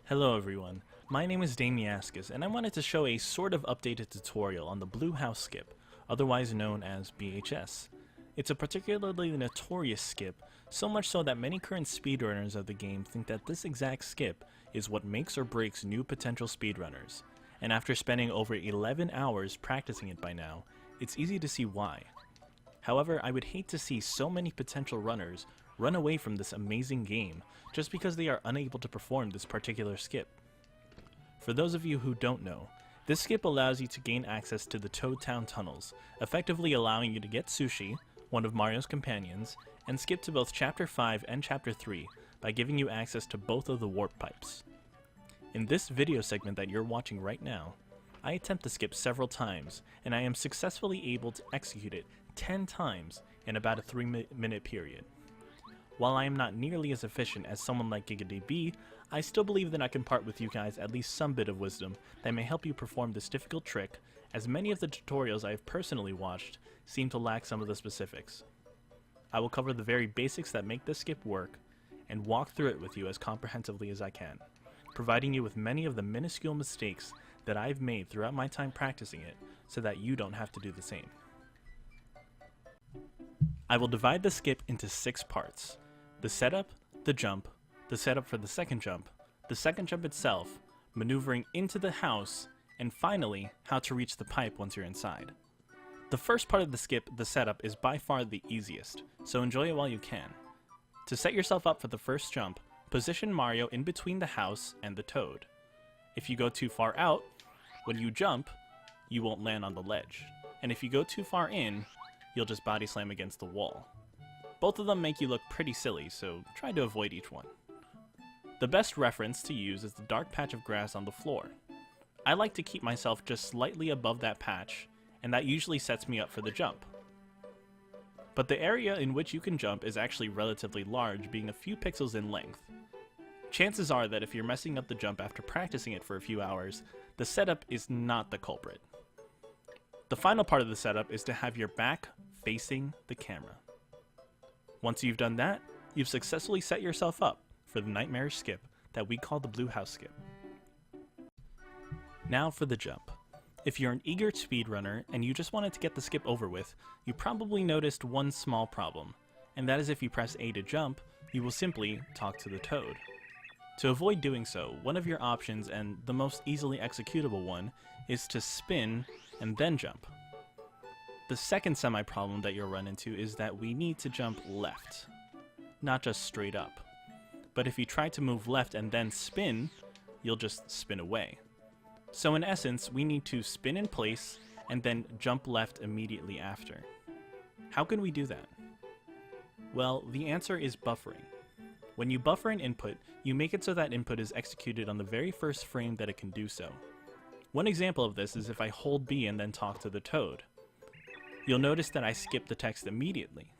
Hello everyone, my name is Damiascus and I wanted to show a sort of updated tutorial on the Blue House skip, otherwise known as BHS. It's a particularly notorious skip, so much so that many current speedrunners of the game think that this exact skip is what makes or breaks new potential speedrunners, and after spending over 11 hours practicing it by now, it's easy to see why. However, I would hate to see so many potential runners run away from this amazing game just because they are unable to perform this particular skip. For those of you who don't know, this skip allows you to gain access to the Toad Town tunnels, effectively allowing you to get Sushi, one of Mario's companions, and skip to both Chapter 5 and Chapter 3 by giving you access to both of the warp pipes. In this video segment that you're watching right now, I attempt the skip several times, and I am successfully able to execute it 10 times in about a 3-minute period. While I am not nearly as efficient as someone like GigaDB, I still believe that I can part with you guys at least some bit of wisdom that may help you perform this difficult trick, as many of the tutorials I have personally watched seem to lack some of the specifics. I will cover the very basics that make this skip work, and walk through it with you as comprehensively as I can, providing you with many of the minuscule mistakes that I've made throughout my time practicing it, so that you don't have to do the same. I will divide the skip into 6 parts. The setup, the jump, the setup for the second jump itself, maneuvering into the house, and finally, how to reach the pipe once you're inside. The first part of the skip, the setup, is by far the easiest, so enjoy it while you can. To set yourself up for the first jump, position Mario in between the house and the Toad. If you go too far out, when you jump, you won't land on the ledge, and if you go too far in, you'll just body slam against the wall. Both of them make you look pretty silly, so try to avoid each one. The best reference to use is the dark patch of grass on the floor. I like to keep myself just slightly above that patch, and that usually sets me up for the jump. But the area in which you can jump is actually relatively large, being a few pixels in length. Chances are that if you're messing up the jump after practicing it for a few hours, the setup is not the culprit. The final part of the setup is to have your back facing the camera. Once you've done that, you've successfully set yourself up for the nightmarish skip that we call the Blue House skip. Now for the jump. If you're an eager speedrunner and you just wanted to get the skip over with, you probably noticed one small problem, and that is if you press A to jump, you will simply talk to the Toad. To avoid doing so, one of your options, and the most easily executable one, is to spin and then jump. The second semi-problem that you'll run into is that we need to jump left, not just straight up. But if you try to move left and then spin, you'll just spin away. So in essence, we need to spin in place and then jump left immediately after. How can we do that? Well, the answer is buffering. When you buffer an input, you make it so that input is executed on the very first frame that it can do so. One example of this is if I hold B and then talk to the Toad. You'll notice that I skip the text immediately.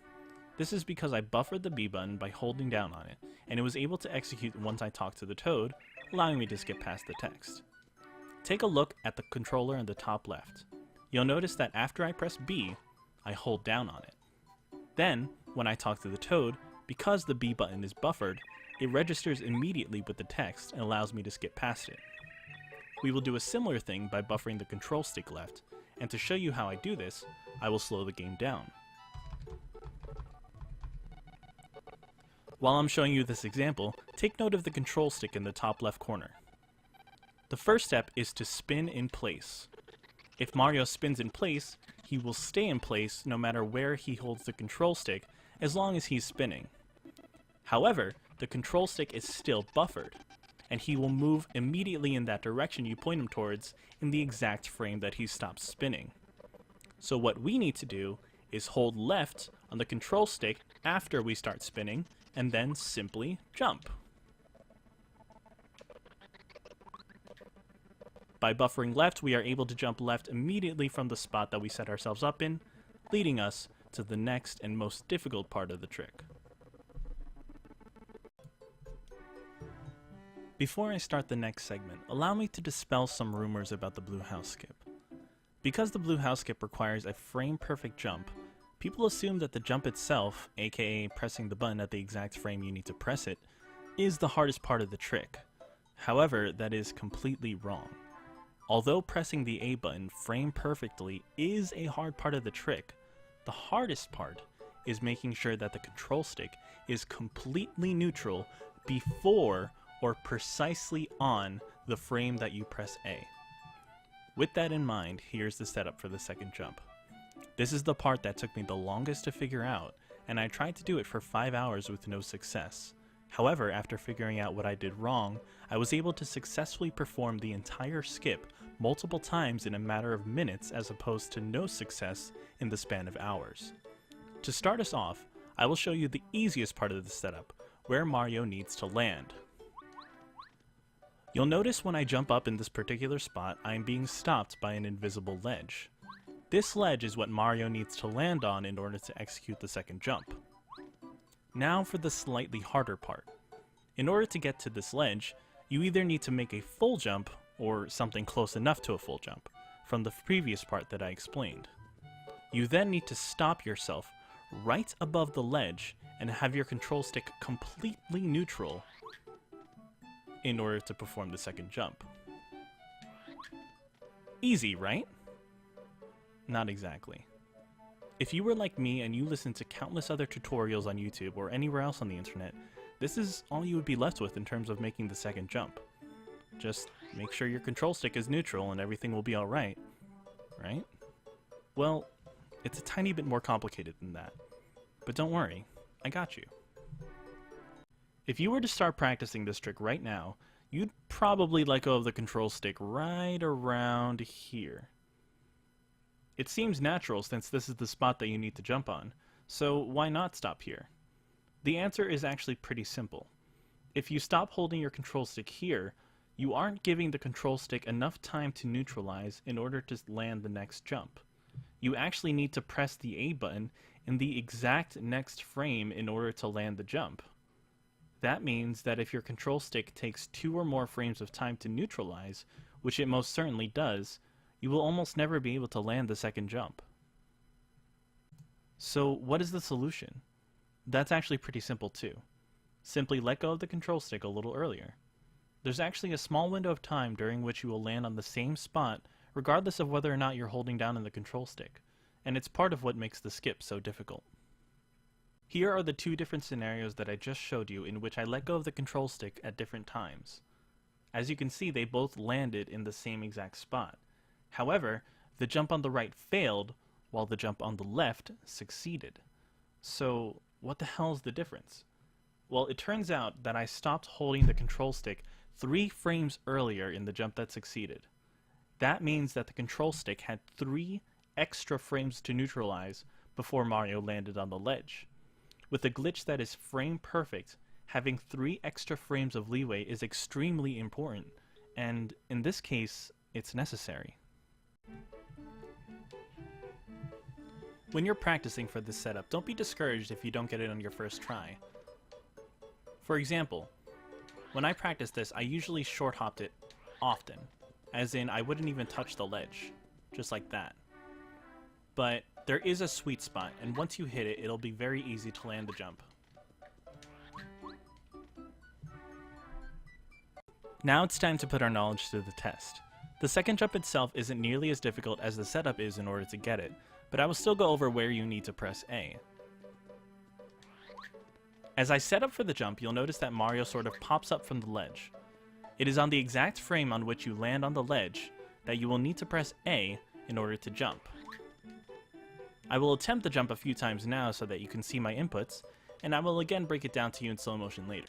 This is because I buffered the B button by holding down on it, and it was able to execute once I talked to the Toad, allowing me to skip past the text. Take a look at the controller in the top left. You'll notice that after I press B, I hold down on it. Then, when I talk to the Toad, because the B button is buffered, it registers immediately with the text and allows me to skip past it. We will do a similar thing by buffering the control stick left, and to show you how I do this, I will slow the game down. While I'm showing you this example, take note of the control stick in the top left corner. The first step is to spin in place. If Mario spins in place, he will stay in place no matter where he holds the control stick, as long as he's spinning. However, the control stick is still buffered, and he will move immediately in that direction you point him towards in the exact frame that he stops spinning. So what we need to do is hold left on the control stick after we start spinning, and then simply jump. By buffering left, we are able to jump left immediately from the spot that we set ourselves up in, leading us to the next and most difficult part of the trick. Before I start the next segment, allow me to dispel some rumors about the Blue House skip. Because the Blue House skip requires a frame-perfect jump, people assume that the jump itself, aka pressing the button at the exact frame you need to press it, is the hardest part of the trick. However, that is completely wrong. Although pressing the A button frame perfectly is a hard part of the trick, the hardest part is making sure that the control stick is completely neutral before or precisely on the frame that you press A. With that in mind, here's the setup for the second jump. This is the part that took me the longest to figure out, and I tried to do it for 5 hours with no success. However, after figuring out what I did wrong, I was able to successfully perform the entire skip multiple times in a matter of minutes as opposed to no success in the span of hours. To start us off, I will show you the easiest part of the setup, where Mario needs to land. You'll notice when I jump up in this particular spot, I am being stopped by an invisible ledge. This ledge is what Mario needs to land on in order to execute the second jump. Now for the slightly harder part. In order to get to this ledge, you either need to make a full jump, or something close enough to a full jump, from the previous part that I explained. You then need to stop yourself right above the ledge and have your control stick completely neutral in order to perform the second jump. Easy, right? Not exactly. If you were like me and you listened to countless other tutorials on YouTube or anywhere else on the internet, this is all you would be left with in terms of making the second jump. Just make sure your control stick is neutral and everything will be alright, right? Well, it's a tiny bit more complicated than that. But don't worry, I got you. If you were to start practicing this trick right now, you'd probably let go of the control stick right around here. It seems natural since this is the spot that you need to jump on, so why not stop here? The answer is actually pretty simple. If you stop holding your control stick here, you aren't giving the control stick enough time to neutralize in order to land the next jump. You actually need to press the A button in the exact next frame in order to land the jump. That means that if your control stick takes 2 or more frames of time to neutralize, which it most certainly does, you will almost never be able to land the second jump. So what is the solution? That's actually pretty simple too. Simply let go of the control stick a little earlier. There's actually a small window of time during which you will land on the same spot regardless of whether or not you're holding down on the control stick, and it's part of what makes the skip so difficult. Here are the 2 different scenarios that I just showed you in which I let go of the control stick at different times. As you can see, they both landed in the same exact spot. However, the jump on the right failed, while the jump on the left succeeded. So, what the hell is the difference? Well, it turns out that I stopped holding the control stick 3 frames earlier in the jump that succeeded. That means that the control stick had 3 extra frames to neutralize before Mario landed on the ledge. With a glitch that is frame perfect, having 3 extra frames of leeway is extremely important, and in this case, it's necessary. When you're practicing for this setup, don't be discouraged if you don't get it on your first try. For example, when I practice this, I usually short hopped it often, as in I wouldn't even touch the ledge, just like that. But there is a sweet spot, and once you hit it, it'll be very easy to land the jump. Now it's time to put our knowledge to the test. The second jump itself isn't nearly as difficult as the setup is in order to get it, but I will still go over where you need to press A. As I set up for the jump, you'll notice that Mario sort of pops up from the ledge. It is on the exact frame on which you land on the ledge that you will need to press A in order to jump. I will attempt the jump a few times now so that you can see my inputs, and I will again break it down to you in slow motion later.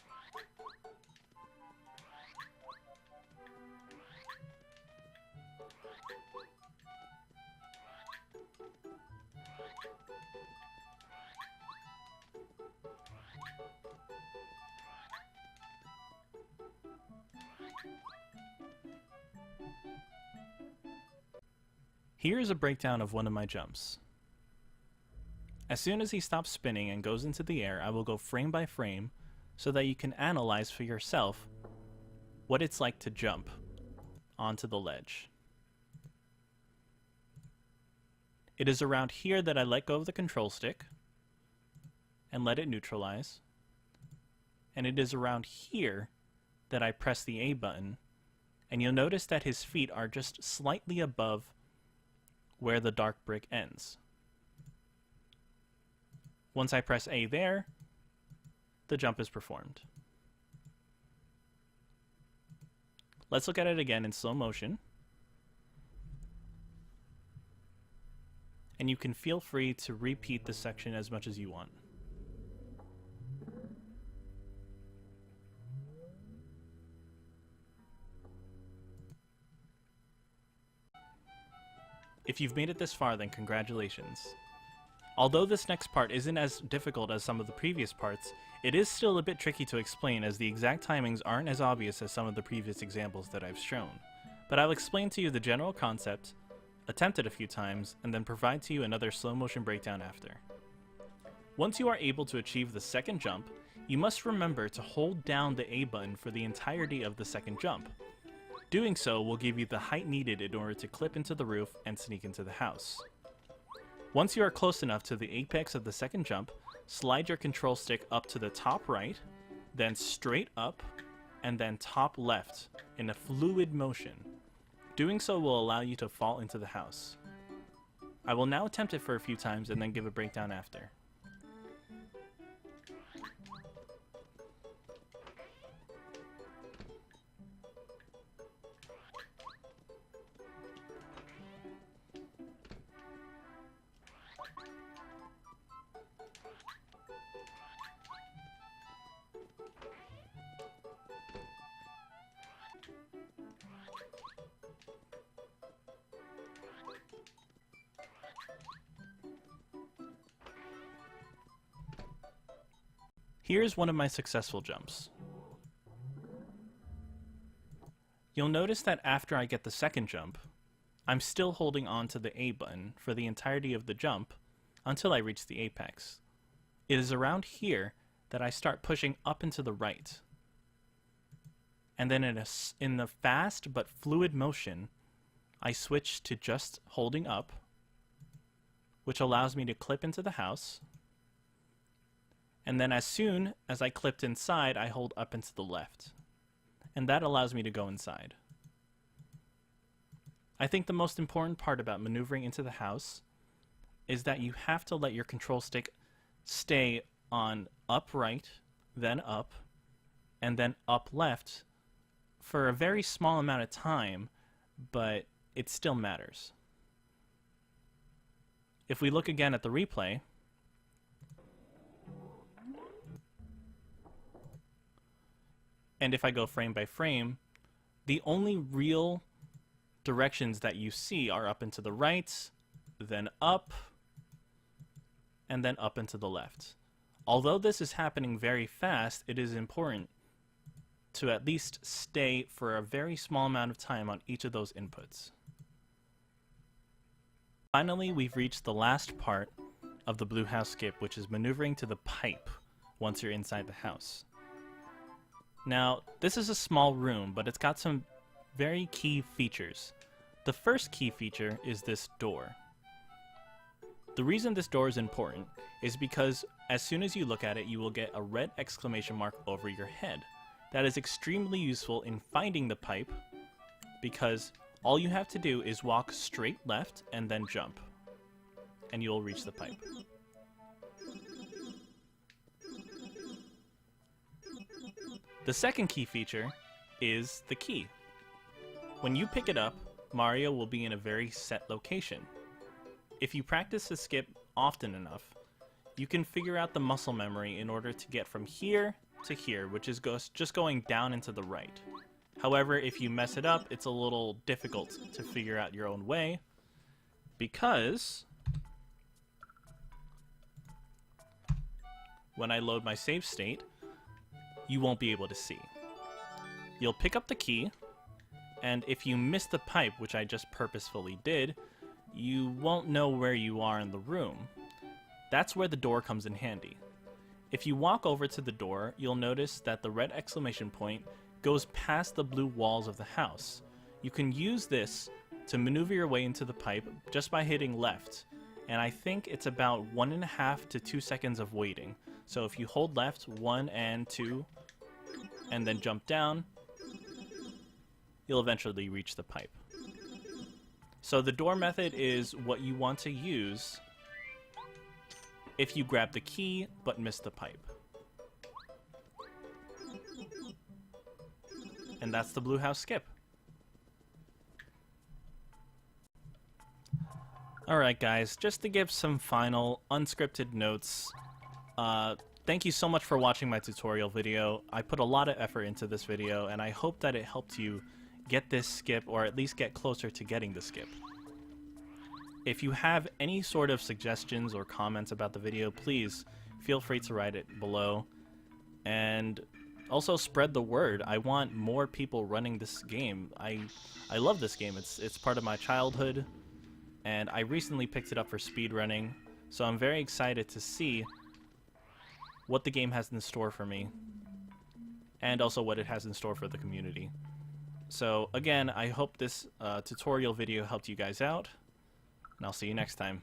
Here is a breakdown of one of my jumps. As soon as he stops spinning and goes into the air, I will go frame by frame so that you can analyze for yourself what it's like to jump onto the ledge. It is around here that I let go of the control stick and let it neutralize. And it is around here that I press the A button, and you'll notice that his feet are just slightly above where the dark brick ends. Once I press A there, the jump is performed. Let's look at it again in slow motion. And you can feel free to repeat this section as much as you want. If you've made it this far, then congratulations. Although this next part isn't as difficult as some of the previous parts, it is still a bit tricky to explain as the exact timings aren't as obvious as some of the previous examples that I've shown. But I'll explain to you the general concept, attempt it a few times, and then provide to you another slow motion breakdown after. Once you are able to achieve the second jump, you must remember to hold down the A button for the entirety of the second jump. Doing so will give you the height needed in order to clip into the roof and sneak into the house. Once you are close enough to the apex of the second jump, slide your control stick up to the top right, then straight up, and then top left in a fluid motion. Doing so will allow you to fall into the house. I will now attempt it for a few times and then give a breakdown after. Here's one of my successful jumps. You'll notice that after I get the second jump, I'm still holding on to the A button for the entirety of the jump until I reach the apex. It is around here that I start pushing up and to the right. And then in the fast but fluid motion, I switch to just holding up, which allows me to clip into the house. And then as soon as I clipped inside, I hold up and to the left. And that allows me to go inside. I think the most important part about maneuvering into the house is that you have to let your control stick stay on up right, then up, and then up left for a very small amount of time, but it still matters. If we look again at the replay, and if I go frame by frame, the only real directions that you see are up and to the right, then up, and then up and to the left. Although this is happening very fast, it is important to at least stay for a very small amount of time on each of those inputs. Finally, we've reached the last part of the blue house skip, which is maneuvering to the pipe once you're inside the house. Now, this is a small room, but it's got some very key features. The first key feature is this door. The reason this door is important is because as soon as you look at it, you will get a red exclamation mark over your head. That is extremely useful in finding the pipe because all you have to do is walk straight left and then jump, and you'll reach the pipe. The second key feature is the key. When you pick it up, Mario will be in a very set location. If you practice the skip often enough, you can figure out the muscle memory in order to get from here to here, which is just going down and to the right. However, if you mess it up, it's a little difficult to figure out your own way, because when I load my save state, you won't be able to see. You'll pick up the key, and if you miss the pipe, which I just purposefully did, you won't know where you are in the room. That's where the door comes in handy. If you walk over to the door, you'll notice that the red exclamation point goes past the blue walls of the house. You can use this to maneuver your way into the pipe just by hitting left, and I think it's about 1.5 to 2 seconds of waiting. So if you hold left, 1 and 2, and then jump down, you'll eventually reach the pipe. So the door method is what you want to use if you grab the key but miss the pipe. And that's the blue house skip. Alright guys, just to give some final unscripted notes, thank you so much for watching my tutorial video. I put a lot of effort into this video, and I hope that it helped you get this skip, or at least get closer to getting the skip. If you have any sort of suggestions or comments about the video, please feel free to write it below. And also spread the word. I want more people running this game. I love this game. It's part of my childhood, and I recently picked it up for speedrunning, so I'm very excited to see what the game has in store for me, and also what it has in store for the community. So again, I hope this tutorial video helped you guys out, and I'll see you next time.